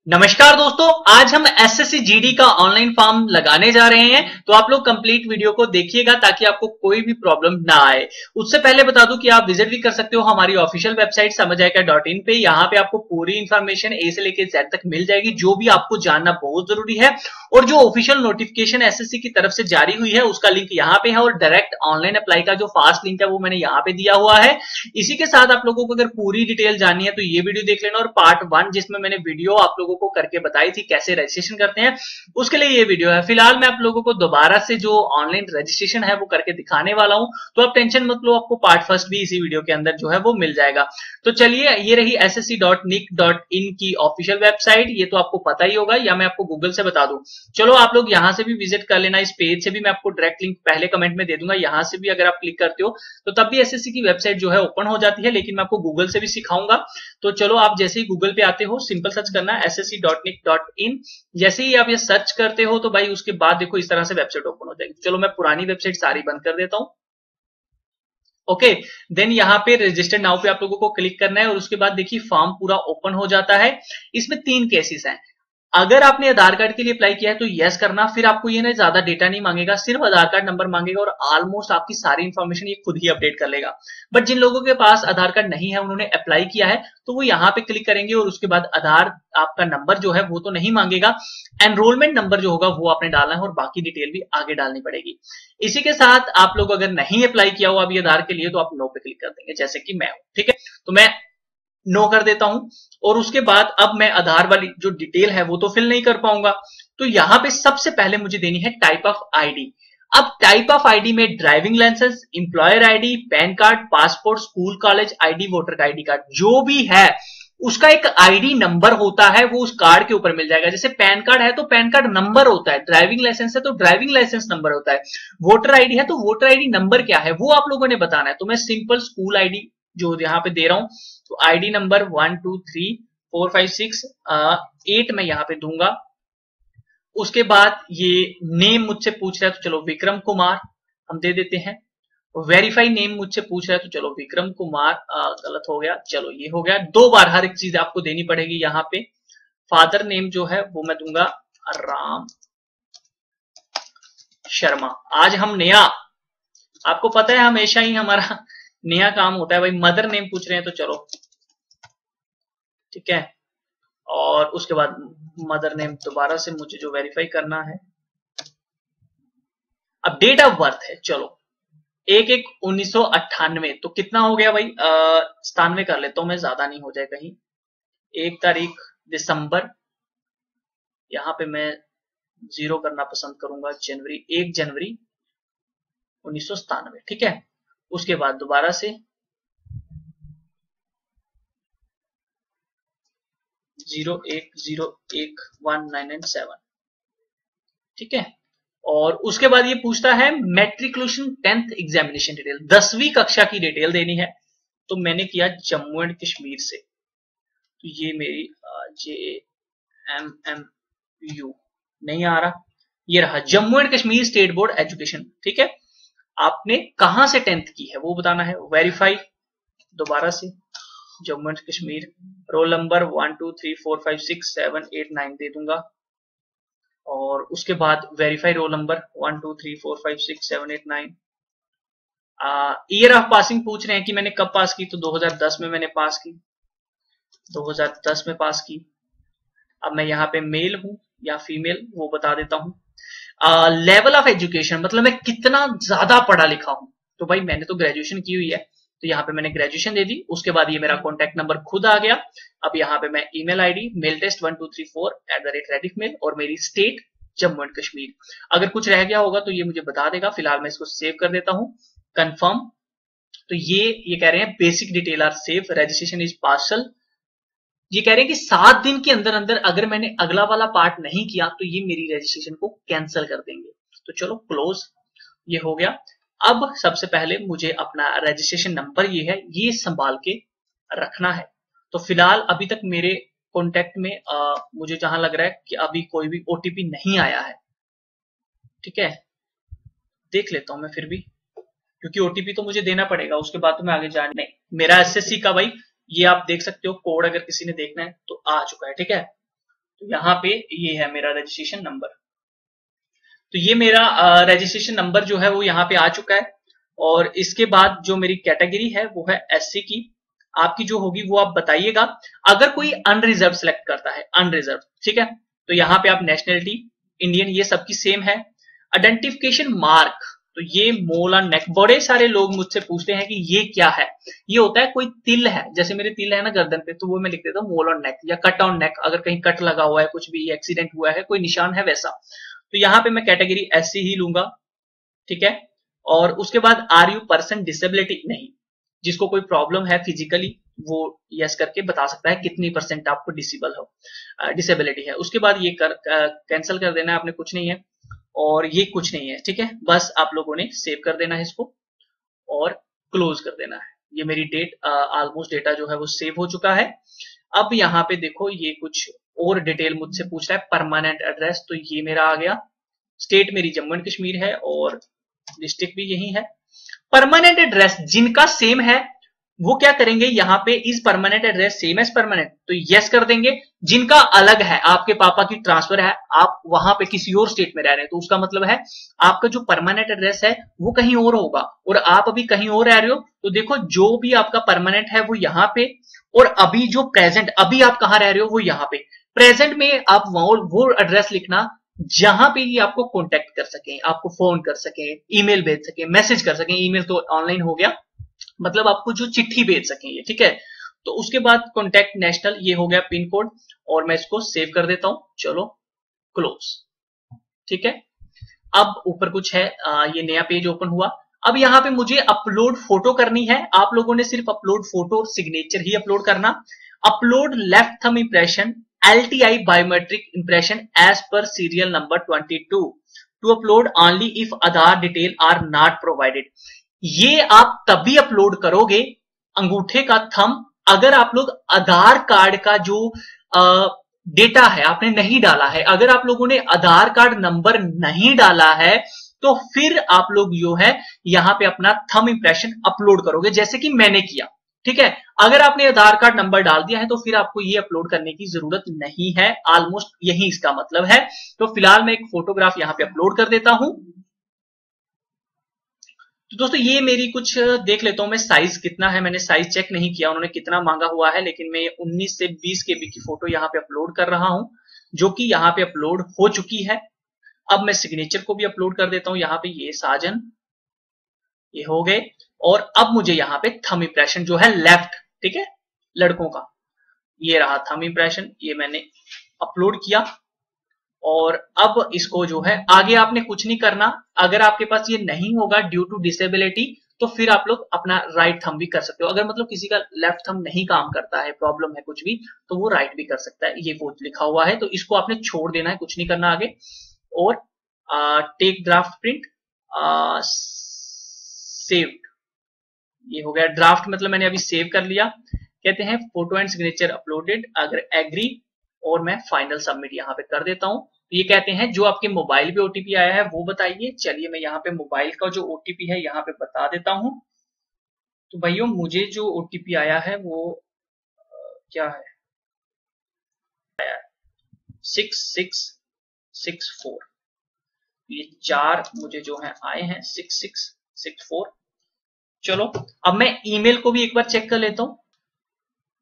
नमस्कार दोस्तों, आज हम एसएससी जीडी का ऑनलाइन फॉर्म लगाने जा रहे हैं। तो आप लोग कंप्लीट वीडियो को देखिएगा ताकि आपको कोई भी प्रॉब्लम ना आए। उससे पहले बता दूं कि आप विजिट भी कर सकते हो हमारी ऑफिशियल वेबसाइट समझाएगा.in पे। यहाँ पे आपको पूरी इंफॉर्मेशन ए से लेकर जेड तक मिल जाएगी, जो भी आपको जानना बहुत जरूरी है। और जो ऑफिशियल नोटिफिकेशन एसएससी की तरफ से जारी हुई है उसका लिंक यहाँ पे है, और डायरेक्ट ऑनलाइन अप्लाई का जो फास्ट लिंक है वो मैंने यहाँ पे दिया हुआ है। इसी के साथ आप लोगों को अगर पूरी डिटेल जाननी है तो ये वीडियो देख लेना, और पार्ट 1 जिसमें मैंने वीडियो आप लोगों को करके बताई थी कैसे रजिस्ट्रेशन करते हैं, उसके लिए ये वीडियो है। फिलहाल मैं आप लोगों को दोबारा से जो ऑनलाइन रजिस्ट्रेशन है वो करके दिखाने वाला हूं, तो आप टेंशन मत लो, आपको पार्ट फर्स्ट भी इसी वीडियो के अंदर जो है वो मिल जाएगा। तो चलिए, ये रही ssc.nic.in की ऑफिशियल वेबसाइट। ये तो आपको पता ही होगा, या मैं आपको गूगल से बता दूं। चलो, आप लोग यहां से भी विजिट कर लेना। इस पेज से भी मैं आपको डायरेक्ट लिंक पहले कमेंट में दे दूंगा, यहां से भी अगर आप क्लिक करते हो तो तब भी एसएससी की वेबसाइट जो है ओपन हो जाती है, लेकिन मैं आपको गूगल से भी सिखाऊंगा। तो चलो, आप जैसे ही गूगल पे आते हो सिंपल सर्च करना है ssc.nic.in। जैसे ही आप ये सर्च करते हो तो भाई उसके बाद देखो इस तरह से वेबसाइट ओपन हो जाएगी। चलो, मैं पुरानी वेबसाइट सारी बंद कर देता हूं। ओके, देन यहाँ पे रजिस्टर नाउ पे आप लोगों को क्लिक करना है, और उसके बाद देखिए फॉर्म पूरा ओपन हो जाता है। इसमें 3 केसेस हैं। अगर आपने आधार कार्ड के लिए अप्लाई किया है तो यस करना, फिर आपको ये ना ज्यादा डेटा नहीं मांगेगा, सिर्फ आधार कार्ड नंबर मांगेगा, और ऑलमोस्ट आपकी सारी इंफॉर्मेशन ये खुद ही अपडेट कर लेगा। बट जिन लोगों के पास आधार कार्ड नहीं है, उन्होंने अप्लाई किया है, तो वो यहाँ पे क्लिक करेंगे, और उसके बाद आधार आपका नंबर जो है वो तो नहीं मांगेगा। एनरोलमेंट नंबर जो होगा वो आपने डालना है, और बाकी डिटेल भी आगे डालनी पड़ेगी। इसी के साथ आप लोग अगर नहीं अप्लाई किया हो अभी आधार के लिए तो आप नो पे क्लिक कर देंगे, जैसे कि मैं हूं। ठीक है, तो मैं नो कर देता हूं, और उसके बाद अब मैं आधार वाली जो डिटेल है वो तो फिल नहीं कर पाऊंगा। तो यहां पे सबसे पहले मुझे देनी है टाइप ऑफ आईडी। अब टाइप ऑफ आईडी में driving licence, employer ID, PAN card, passport, school college ID, voter ID card, जो भी है उसका एक आईडी नंबर होता है, वो उस कार्ड के ऊपर मिल जाएगा। जैसे पैन कार्ड है तो पैन कार्ड नंबर होता है, ड्राइविंग लाइसेंस है तो ड्राइविंग लाइसेंस नंबर होता है, वोटर आईडी है तो वोटर आईडी नंबर क्या है वो आप लोगों ने बताना है। तो मैं सिंपल स्कूल आईडी जो यहाँ पे दे रहा हूं, तो आईडी नंबर 1 2 3 4 5 6 8 मैं यहाँ पे दूंगा। उसके बाद ये नेम मुझसे पूछ रहा है, तो चलो विक्रम कुमार हम दे देते हैं। वेरीफाई नेम मुझसे पूछ रहा है, तो चलो विक्रम कुमार गलत हो गया, चलो ये हो गया। 2 बार हर एक चीज आपको देनी पड़ेगी यहाँ पे। फादर नेम जो है वो मैं दूंगा राम शर्मा। आज हम नया, आपको पता है हमेशा ही हमारा नया काम होता है भाई। मदर नेम पूछ रहे हैं तो चलो ठीक है, और उसके बाद मदर नेम दोबारा से मुझे जो वेरीफाई करना है। अब डेट ऑफ बर्थ है, चलो 1/1/1998, तो कितना हो गया भाई, 97 कर लेता हूं मैं, ज्यादा नहीं हो जाए कहीं। 1 तारीख दिसंबर, यहां पे मैं 0 करना पसंद करूंगा, जनवरी 1 जनवरी 1997। ठीक है, उसके बाद दोबारा से 01/01/1997। ठीक है, और उसके बाद ये पूछता है मैट्रिकुलेशन 10th एग्जामिनेशन डिटेल, 10वीं कक्षा की डिटेल देनी है। तो मैंने किया जम्मू एंड कश्मीर से, तो ये मेरी JMMU नहीं आ रहा, ये रहा Jammu and Kashmir state board education. ठीक है, आपने कहां से 10th की है वो बताना है। वेरीफाई दोबारा से Jammu and Kashmir, roll number 1 2 3 4 5 6 7 8 9 दे दूंगा, और उसके बाद verify roll number 1 2 3 4 5 6 7 8 9। Year of passing पूछ रहे हैं कि मैंने कब पास की, तो 2010 में मैंने पास की, 2010 में पास की। अब मैं यहाँ पे मेल हूं या फीमेल वो बता देता हूं। लेवल ऑफ एजुकेशन मतलब मैं कितना ज्यादा पढ़ा लिखा हूं, तो भाई मैंने तो ग्रेजुएशन की हुई है, तो यहाँ पे मैंने ग्रेजुएशन दे दी। उसके बाद ये मेरा कॉन्टैक्ट नंबर खुद आ गया। अब यहाँ पे मैं email ID mail test 1234@rediffmail, और मेरी स्टेट जम्मू एंड कश्मीर। अगर कुछ रह गया होगा तो ये मुझे बता देगा। फिलहाल मैं इसको सेव कर देता हूँ, कंफर्म। तो ये कह रहे हैं basic detail are save, registration is parcel. ये कह रहे हैं कि 7 दिन के अंदर अंदर अगर मैंने अगला वाला पार्ट नहीं किया तो ये मेरी रजिस्ट्रेशन को कैंसिल कर देंगे। तो चलो क्लोज, ये हो गया। अब सबसे पहले मुझे अपना रजिस्ट्रेशन नंबर ये है, ये संभाल के रखना है। तो फिलहाल अभी तक मेरे कॉन्टेक्ट में मुझे जहां लग रहा है कि अभी कोई भी ओटीपी नहीं आया है। ठीक है, देख लेता हूं मैं फिर भी, क्योंकि ओटीपी तो मुझे देना पड़ेगा, उसके बाद तो मैं आगे जा नहीं। मेरा एसएससी का भाई ये आप देख सकते हो कोड, अगर किसी ने देखना है तो आ चुका है। ठीक है, तो यहाँ पे ये है मेरा रजिस्ट्रेशन नंबर। तो ये मेरा रजिस्ट्रेशन नंबर जो है वो यहाँ पे आ चुका है। और इसके बाद जो मेरी कैटेगरी है वो है एससी की। आपकी जो होगी वो आप बताइएगा। अगर कोई अनरिजर्व सेलेक्ट करता है, अनरिजर्व, ठीक है, तो यहाँ पे आप नेशनलिटी इंडियन, ये सबकी सेम है। आइडेंटिफिकेशन मार्क, तो ये मोल और नेक, बड़े सारे लोग मुझसे पूछते हैं कि ये क्या है। ये होता है कोई तिल है, जैसे मेरे तिल है ना गर्दन पे, तो वो मैं लिख देता हूँ मोल और नेक, या कट ऑन नेक, अगर कहीं कट लगा हुआ है, कुछ भी एक्सीडेंट हुआ है, कोई निशान है वैसा। तो यहाँ पे मैं कैटेगरी एससी ही लूंगा, ठीक है। और उसके बाद आर यू पर्सन डिसेबिलिटी, नहीं, जिसको कोई प्रॉब्लम है फिजिकली वो यस करके बता सकता है कितनी परसेंट आपको डिसेबल हो, डिसेबिलिटी है। उसके बाद ये कैंसिल कर देना है आपने, कुछ नहीं है। और ये कुछ नहीं है, ठीक है, बस आप लोगों ने सेव कर देना है इसको और क्लोज कर देना है। ये मेरी डेट, ऑलमोस्ट डेटा जो है वो सेव हो चुका है। अब यहाँ पे देखो ये कुछ और डिटेल मुझसे पूछ रहा है, परमानेंट एड्रेस, तो ये मेरा आ गया। स्टेट मेरी जम्मू एंड कश्मीर है और डिस्ट्रिक्ट भी यही है। परमानेंट एड्रेस जिनका सेम है वो क्या करेंगे, यहाँ पे is permanent address same as permanent, तो यस कर देंगे। जिनका अलग है, आपके पापा की ट्रांसफर है, आप वहां पे किसी और स्टेट में रह रहे हैं, तो उसका मतलब है आपका जो परमानेंट एड्रेस है वो कहीं और होगा, और आप अभी कहीं और रह रहे हो। तो देखो जो भी आपका परमानेंट है वो यहाँ पे, और अभी जो प्रेजेंट, अभी आप कहाँ रह रहे हो वो यहाँ पे। प्रेजेंट में आप वो एड्रेस लिखना जहां पे ये आपको कांटेक्ट कर सके, आपको फोन कर सके, ईमेल भेज सके, मैसेज कर सके, ईमेल तो ऑनलाइन हो गया, मतलब आपको जो चिट्ठी भेज सकें ये, ठीक है। तो उसके बाद कॉन्टेक्ट नेशनल, ये हो गया पिन कोड, और मैं इसको सेव कर देता हूं। चलो क्लोज, ठीक है। अब ऊपर कुछ है, ये नया पेज ओपन हुआ। अब यहाँ पे मुझे अपलोड फोटो करनी है। आप लोगों ने सिर्फ अपलोड फोटो और सिग्नेचर ही अपलोड करना। Upload left thumb impression LTI biometric impression as पर serial number 22 to upload only if Aadhaar detail are not provided. ये आप तभी अपलोड करोगे, अंगूठे का थंब, अगर आप लोग आधार कार्ड का जो डेटा है आपने नहीं डाला है। अगर आप लोगों ने आधार कार्ड नंबर नहीं डाला है तो फिर आप लोग जो है यहां पे अपना थंब इंप्रेशन अपलोड करोगे, जैसे कि मैंने किया, ठीक है। अगर आपने आधार कार्ड नंबर डाल दिया है तो फिर आपको ये अपलोड करने की जरूरत नहीं है, ऑलमोस्ट यही इसका मतलब है। तो फिलहाल मैं एक फोटोग्राफ यहां पे अपलोड कर देता हूं। तो दोस्तों ये मेरी कुछ देख लेता हूं मैं, साइज कितना है, मैंने साइज चेक नहीं किया उन्होंने कितना मांगा हुआ है, लेकिन मैं 19 से 20 केबी की फोटो यहाँ पे अपलोड कर रहा हूं, जो कि यहाँ पे अपलोड हो चुकी है। अब मैं सिग्नेचर को भी अपलोड कर देता हूं यहाँ पे, ये साजन, ये हो गए। और अब मुझे यहाँ पे थंब इंप्रेशन जो है लेफ्ट, ठीक है, लड़कों का, ये रहा थंब इंप्रेशन, ये मैंने अपलोड किया। और अब इसको जो है आगे आपने कुछ नहीं करना। अगर आपके पास ये नहीं होगा ड्यू टू डिसेबिलिटी, तो फिर आप लोग अपना राइट थंब भी कर सकते हो। अगर मतलब किसी का लेफ्ट थंब नहीं काम करता है, प्रॉब्लम है कुछ भी, तो वो राइट भी कर सकता है। ये वो लिखा हुआ है, तो इसको आपने छोड़ देना है, कुछ नहीं करना आगे। और टेक ड्राफ्ट प्रिंट सेव्ड, ये हो गया ड्राफ्ट, मतलब मैंने अभी सेव कर लिया। कहते हैं फोटो एंड सिग्नेचर अपलोडेड, अगर एग्री, और मैं फाइनल सबमिट यहाँ पे कर देता हूं। तो ये कहते हैं जो आपके मोबाइल पे ओटीपी आया है वो बताइए। चलिए मैं यहाँ पे मोबाइल का जो ओटीपी है यहाँ पे बता देता हूं। तो भाइयों मुझे जो ओटीपी आया है वो क्या है, 6664, ये 4 मुझे जो है आए हैं 6664। चलो अब मैं ईमेल को भी एक बार चेक कर लेता हूं।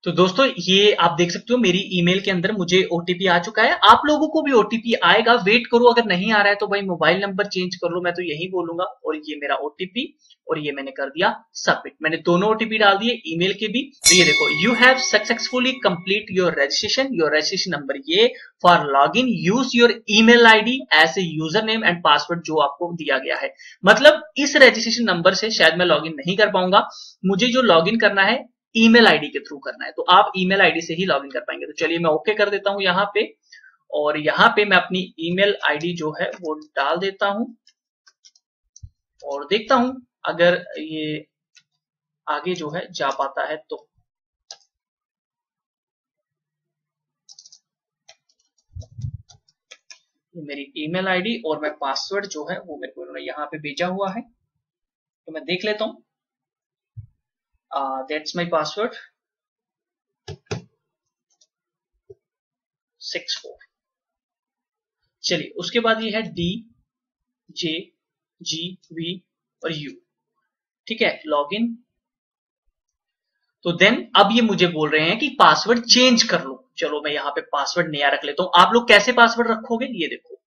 तो दोस्तों ये आप देख सकते हो मेरी ईमेल के अंदर मुझे ओटीपी आ चुका है। आप लोगों को भी ओटीपी आएगा, वेट करो। अगर नहीं आ रहा है तो भाई मोबाइल नंबर चेंज कर लो, मैं तो यही बोलूंगा। और ये मेरा ओटीपी, और ये मैंने कर दिया सबमिट। मैंने दोनों ओटीपी डाल दिए, ईमेल के भी। तो ये देखो, you have successfully complete your registration number ये for log in, use your email ID as a username and password जो आपको दिया गया है। मतलब इस रजिस्ट्रेशन नंबर से शायद मैं लॉग इन नहीं कर पाऊंगा, मुझे जो लॉग इन करना है ईमेल आईडी के थ्रू करना है, तो आप ईमेल आईडी से ही लॉगिन कर पाएंगे। तो चलिए मैं ओके कर देता हूं यहाँ पे, और यहाँ पे मैं अपनी ईमेल आईडी जो है वो डाल देता हूं, और देखता हूं अगर ये आगे जो है जा पाता है तो। ये मेरी ईमेल आईडी और मैं पासवर्ड जो है वो मेरे को इन्होंने यहाँ पे भेजा हुआ है, तो मैं देख लेता हूं। That's my password. 64। चलिए उसके बाद ये है D J G V और U, ठीक है, लॉगिन। तो देन अब ये मुझे बोल रहे हैं कि पासवर्ड चेंज कर लो। चलो मैं यहाँ पे पासवर्ड नया रख लेता हूं। आप लोग कैसे पासवर्ड रखोगे, ये देखो,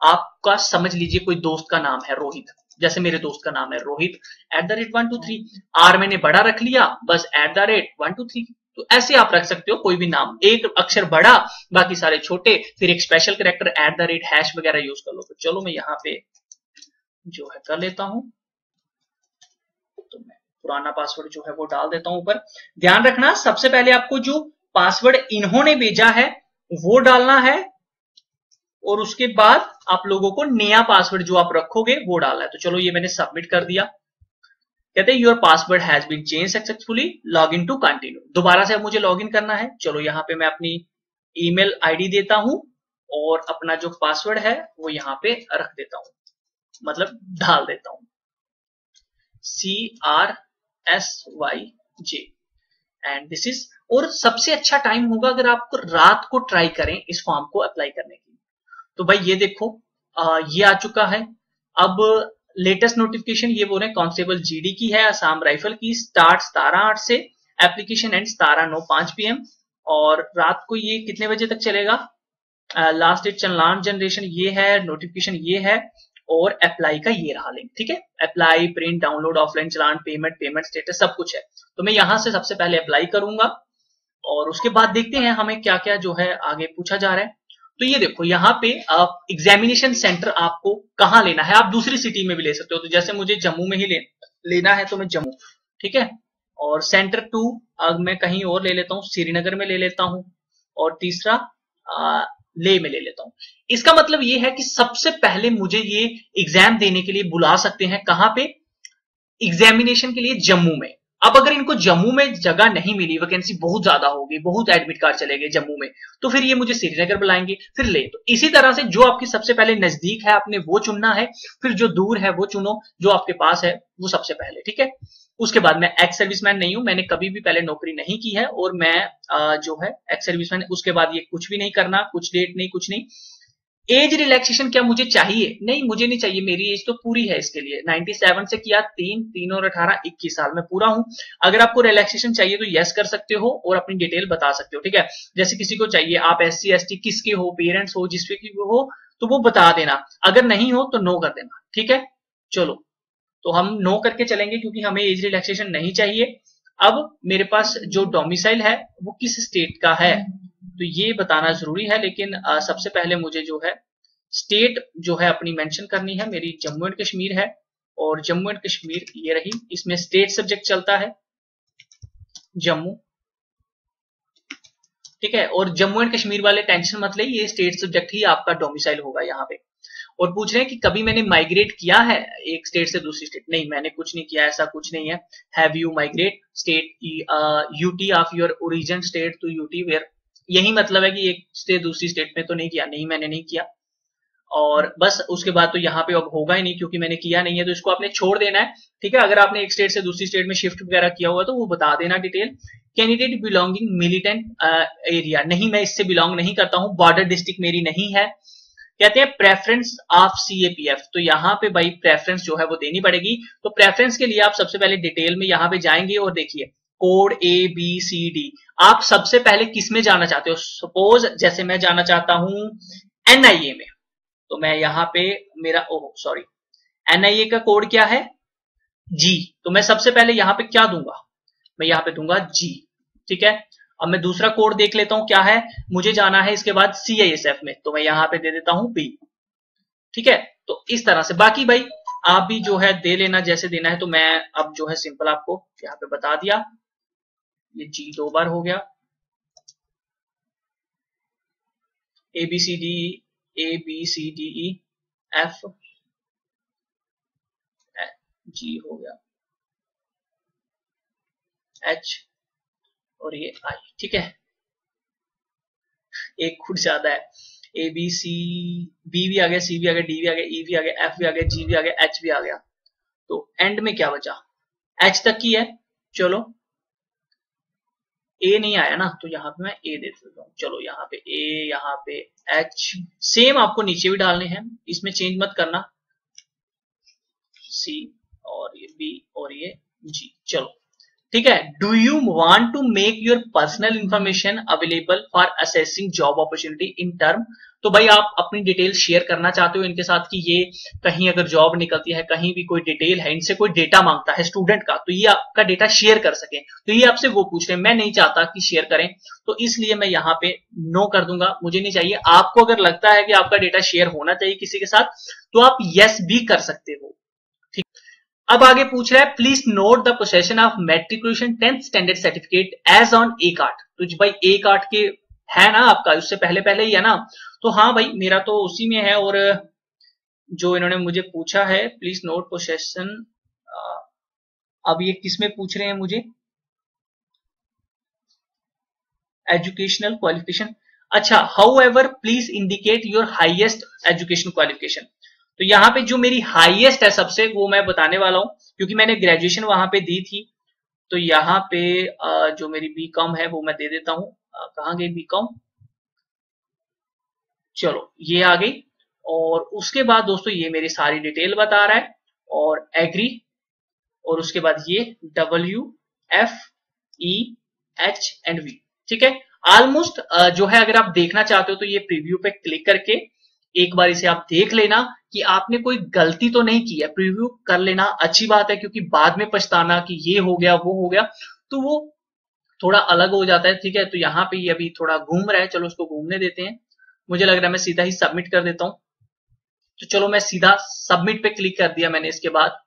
आपका समझ लीजिए कोई दोस्त का नाम है रोहित, जैसे मेरे दोस्त का नाम है रोहित @123, आर मैंने बड़ा रख लिया, बस @123। तो ऐसे आप रख सकते हो कोई भी नाम, एक अक्षर बड़ा बाकी सारे छोटे, फिर एक स्पेशल कैरेक्टर @ वगैरह यूज कर लो। तो चलो मैं यहाँ पे जो है कर लेता हूं, तो मैं पुराना पासवर्ड जो है वो डाल देता हूं ऊपर। ध्यान रखना सबसे पहले आपको जो पासवर्ड इन्होंने भेजा है वो डालना है, और उसके बाद आप लोगों को नया पासवर्ड जो आप रखोगे वो डालना है। तो चलो ये मैंने सबमिट कर दिया। कहते हैं your password has been change successfully, log in to continue. दोबारा से अब मुझे लॉग इन करना है। चलो यहाँ पे मैं अपनी ईमेल आईडी देता हूं और अपना जो पासवर्ड है वो यहाँ पे रख देता हूं, मतलब डाल देता हूं, CRSYJ एंड दिस इज। और सबसे अच्छा टाइम होगा अगर आप रात को ट्राई करें इस फॉर्म को अप्लाई करने की। तो भाई ये देखो ये आ चुका है। अब लेटेस्ट नोटिफिकेशन ये बोल रहे हैं कांस्टेबल जीडी की है, असम राइफल की, स्टार्ट 17:08 से, एप्लीकेशन एंड 17:09 PM, और रात को ये कितने बजे तक चलेगा। लास्ट डेट चलान जनरेशन ये है, नोटिफिकेशन ये है, और अप्लाई का ये रहा लिंक, ठीक है। अप्लाई, प्रिंट, डाउनलोड, ऑफलाइन चलान, पेमेंट, पेमेंट स्टेटस सब कुछ है। तो मैं यहां से सबसे पहले अप्लाई करूंगा और उसके बाद देखते हैं हमें क्या क्या जो है आगे पूछा जा रहा है। तो ये देखो यहाँ पे एग्जामिनेशन सेंटर आपको कहाँ लेना है, आप दूसरी सिटी में भी ले सकते हो। तो जैसे मुझे जम्मू में ही लेना है तो मैं जम्मू, ठीक है। और सेंटर 2 मैं कहीं और ले लेता हूँ, श्रीनगर में ले लेता हूँ, और तीसरा ले में ले लेता हूँ। इसका मतलब ये है कि सबसे पहले मुझे ये एग्जाम देने के लिए बुला सकते हैं कहाँ पे, एग्जामिनेशन के लिए जम्मू में। अब अगर इनको जम्मू में जगह नहीं मिली, वैकेंसी बहुत ज्यादा होगी, बहुत एडमिट कार्ड चले गए जम्मू में, तो फिर ये मुझे श्रीनगर बुलाएंगे, फिर ले। तो इसी तरह से जो आपकी सबसे पहले नजदीक है आपने वो चुनना है, फिर जो दूर है वो चुनो, जो आपके पास है वो सबसे पहले, ठीक है। उसके बाद मैं एक्स सर्विसमैन नहीं हूं, मैंने कभी भी पहले नौकरी नहीं की है, और मैं जो है एक्स सर्विसमैन। उसके बाद ये कुछ भी नहीं करना, कुछ डेट नहीं, कुछ नहीं। एज रिलैक्सेशन क्या मुझे चाहिए, नहीं मुझे नहीं चाहिए, मेरी एज तो पूरी है इसके लिए। 97 से किया, 3 और 18 21 साल में पूरा हूं। अगर आपको रिलैक्सेशन चाहिए तो यस कर सकते हो और अपनी डिटेल बता सकते हो, ठीक है। जैसे किसी को चाहिए, आप SC ST किसके हो, पेरेंट्स हो, जिसपे की हो, तो वो बता देना। अगर नहीं हो तो नो कर देना, ठीक है। चलो तो हम नो करके चलेंगे क्योंकि हमें एज रिलैक्सेशन नहीं चाहिए। अब मेरे पास जो डोमिसाइल है वो किस स्टेट का है तो ये बताना जरूरी है, लेकिन सबसे पहले मुझे जो है स्टेट जो है अपनी मेंशन करनी है। मेरी जम्मू एंड कश्मीर है, और जम्मू एंड कश्मीर ये रही, इसमें स्टेट सब्जेक्ट चलता है जम्मू, ठीक है। और जम्मू एंड कश्मीर वाले टेंशन मत ले, ये स्टेट सब्जेक्ट ही आपका डोमिसाइल होगा यहाँ पे। और पूछ रहे हैं कि कभी मैंने माइग्रेट किया है एक स्टेट से दूसरी स्टेट, नहीं मैंने कुछ नहीं किया, ऐसा कुछ नहीं है। Have you migrate state UT of your origin state to UT where, यही मतलब है कि एक से दूसरी स्टेट में तो नहीं किया, नहीं मैंने नहीं किया। और बस उसके बाद तो यहाँ पे अब होगा ही नहीं क्योंकि मैंने किया नहीं है, तो इसको आपने छोड़ देना है, ठीक है। अगर आपने एक स्टेट से दूसरी स्टेट में शिफ्ट वगैरह किया हुआ तो वो बता देना detail. Candidate belonging militant area, नहीं मैं इससे बिलोंग नहीं करता हूँ, बॉर्डर डिस्ट्रिक्ट मेरी नहीं है। कहते हैं प्रेफरेंस ऑफ CAPF, तो यहाँ पे भाई प्रेफरेंस जो है वो देनी पड़ेगी। तो प्रेफरेंस के लिए आप सबसे पहले डिटेल में यहाँ पे जाएंगे और देखिए कोड ABCD, आप सबसे पहले किस में जाना चाहते हो। सपोज जैसे मैं जाना चाहता हूं NIA में, तो मैं यहाँ पे मेरा सॉरी NIA का कोड क्या है G, तो मैं सबसे पहले यहाँ पे क्या दूंगा, मैं यहाँ पे दूंगा G, ठीक है। अब मैं दूसरा कोड देख लेता हूं क्या है, मुझे जाना है इसके बाद CISF में, तो मैं यहाँ पे दे देता हूं B, ठीक है। तो इस तरह से बाकी भाई आप भी जो है दे लेना जैसे देना है। तो मैं अब जो है सिंपल आपको यहाँ पे बता दिया, ये G 2 बार हो गया, ABCDEF G हो गया, H और ये I, ठीक है। एक खुद ज्यादा है, ABC, B भी आ गया, C भी आ गया, D भी आ गया, E भी आ गया, F भी आ गया, G भी आ गया, H भी आ गया। तो एंड में क्या बचा, H तक की है। चलो ए नहीं आया ना, तो यहाँ पे मैं ए दे देता हूँ। चलो यहाँ पे ए, यहाँ पे एच, सेम आपको नीचे भी डालने हैं, इसमें चेंज मत करना, सी और ये बी और ये जी। चलो ठीक है। Do you want to make your personal information available for assessing job opportunity in term? तो भाई आप अपनी डिटेल शेयर करना चाहते हो इनके साथ कि ये कहीं अगर जॉब निकलती है, कहीं भी कोई डिटेल है, इनसे कोई डेटा मांगता है स्टूडेंट का, तो ये आपका डेटा शेयर कर सके। तो ये आपसे वो पूछ रहे हैं, मैं नहीं चाहता कि शेयर करें, तो इसलिए मैं यहाँ पे नो कर दूंगा, मुझे नहीं चाहिए। आपको अगर लगता है कि आपका डेटा शेयर होना चाहिए किसी के साथ, तो आप यस भी कर सकते हो। अब आगे पूछ रहा है, please note the possession of matriculation 10th standard certificate as on a card. तो भाई ए कार्ड के है ना आपका, उससे पहले पहले ही है ना, तो हाँ भाई मेरा तो उसी में है। और जो इन्होंने मुझे पूछा है, प्लीज नोट पोसेशन, अब ये किस में पूछ रहे हैं मुझे, एजुकेशनल क्वालिफिकेशन। अच्छा, how ever please indicate your highest education qualification. तो यहाँ पे जो मेरी हाईएस्ट है सबसे, वो मैं बताने वाला हूं, क्योंकि मैंने ग्रेजुएशन वहां पे दी थी। तो यहाँ पे जो मेरी बीकॉम है वो मैं दे देता हूं। कहाँ गई बीकॉम, चलो ये आ गई। और उसके बाद दोस्तों ये मेरी सारी डिटेल बता रहा है, और एग्री, और उसके बाद ये WFEH&V, ठीक है। ऑलमोस्ट जो है, अगर आप देखना चाहते हो तो ये प्रीव्यू पे क्लिक करके एक बार इसे आप देख लेना कि आपने कोई गलती तो नहीं की है। प्रीव्यू कर लेना अच्छी बात है, क्योंकि बाद में पछताना कि ये हो गया वो हो गया, तो वो थोड़ा अलग हो जाता है, ठीक है। तो यहाँ पे ये अभी थोड़ा घूम रहा है, चलो उसको घूमने देते हैं। मुझे लग रहा है मैं सीधा ही सबमिट कर देता हूं। तो चलो मैं सीधा सबमिट पे क्लिक कर दिया मैंने इसके बाद।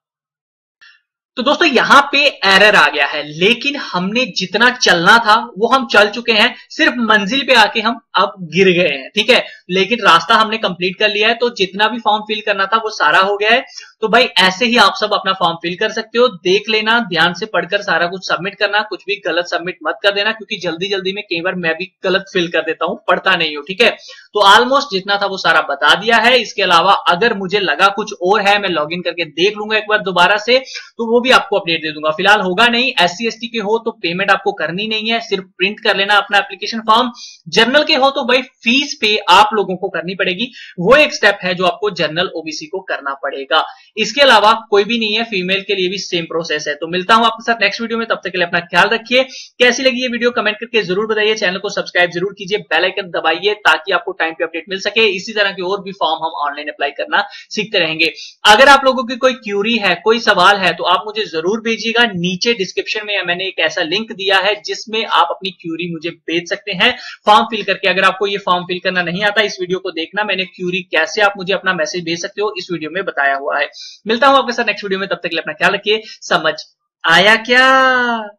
तो दोस्तों यहाँ पे एरर आ गया है, लेकिन हमने जितना चलना था वो हम चल चुके हैं, सिर्फ मंजिल पे आके हम अब गिर गए हैं, ठीक है। लेकिन रास्ता हमने कंप्लीट कर लिया है, तो जितना भी फॉर्म फिल करना था वो सारा हो गया है। तो भाई ऐसे ही आप सब अपना फॉर्म फिल कर सकते हो, देख लेना, ध्यान से पढ़कर सारा कुछ सबमिट करना, कुछ भी गलत सबमिट मत कर देना, क्योंकि जल्दी जल्दी में कई बार मैं भी गलत फिल कर देता हूं, पढ़ता नहीं हूं, ठीक है। तो ऑलमोस्ट जितना था वो सारा बता दिया है। इसके अलावा अगर मुझे लगा कुछ और है, मैं लॉग इन करके देख लूंगा एक बार दोबारा से, तो वो भी आपको अपडेट दे दूंगा। फिलहाल होगा नहीं। SC ST के हो तो पेमेंट आपको करनी नहीं है, सिर्फ प्रिंट कर लेना अपना एप्लीकेशन फॉर्म। जनरल के हो तो भाई फीस पे आप लोगों को करनी पड़ेगी, वो एक स्टेप है जो आपको जनरल OBC को करना पड़ेगा। इसके अलावा कोई भी नहीं है, फीमेल के लिए भी सेम प्रोसेस है। तो मिलता हूं आपके साथ नेक्स्ट वीडियो में, तब तक के लिए अपना ख्याल रखिए। कैसी लगी ये वीडियो कमेंट करके जरूर बताइए, चैनल को सब्सक्राइब जरूर कीजिए, बेल आइकन दबाइए ताकि आपको टाइम पे अपडेट मिल सके। इसी तरह के और भी फॉर्म हम ऑनलाइन अप्लाई करना सीखते रहेंगे। अगर आप लोगों की कोई क्यूरी है, कोई सवाल है, तो आप मुझे जरूर भेजिएगा। नीचे डिस्क्रिप्शन में मैंने एक ऐसा लिंक दिया है जिसमें आप अपनी क्यूरी मुझे भेज सकते हैं फॉर्म फिल करके। अगर आपको ये फॉर्म फिल करना नहीं आता, इस वीडियो को देखना, मैंने क्यूरी कैसे आप मुझे अपना मैसेज भेज सकते हो इस वीडियो में बताया हुआ है। मिलता हूं आपके साथ नेक्स्ट वीडियो में, तब तक के लिए अपना ख्याल रखिए। समझ आया क्या?